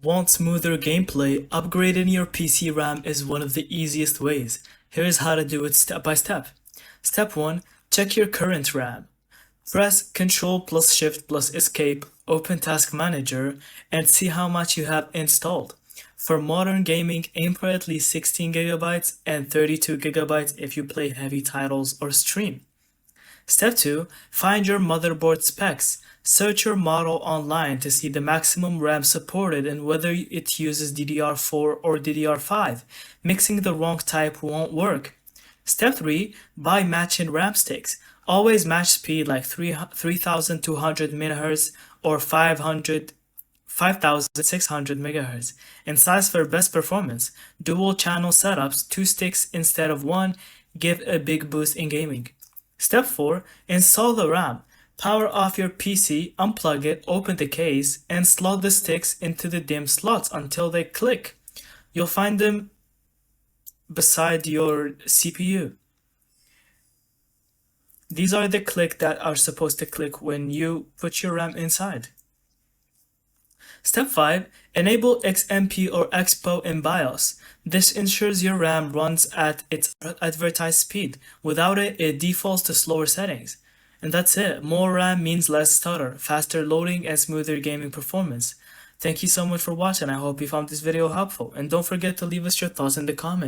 Want smoother gameplay? Upgrading your PC RAM is one of the easiest ways. Here's how to do it step by step. Step 1. Check your current RAM. Press Ctrl plus Shift plus Escape, open Task Manager, and see how much you have installed. For modern gaming, aim for at least 16 gigabytes and 32 gigabytes if you play heavy titles or stream. Step 2. Find your motherboard specs. Search your model online to see the maximum RAM supported and whether it uses DDR4 or DDR5. Mixing the wrong type won't work. Step 3. Buy matching RAM sticks. Always match speed like 3200 MHz or 5600 MHz. And size for best performance. Dual channel setups, 2 sticks instead of 1, give a big boost in gaming. Step 4. Install the RAM. Power off your PC, unplug it, open the case, and slot the sticks into the DIMM slots until they click. You'll find them beside your CPU. These are the click that are supposed to click when you put your RAM inside. Step 5. Enable XMP or Expo in BIOS. This ensures your RAM runs at its advertised speed. Without it, it defaults to slower settings. And that's it. More RAM means less stutter, faster loading, and smoother gaming performance. Thank you so much for watching. I hope you found this video helpful. And don't forget to leave us your thoughts in the comments.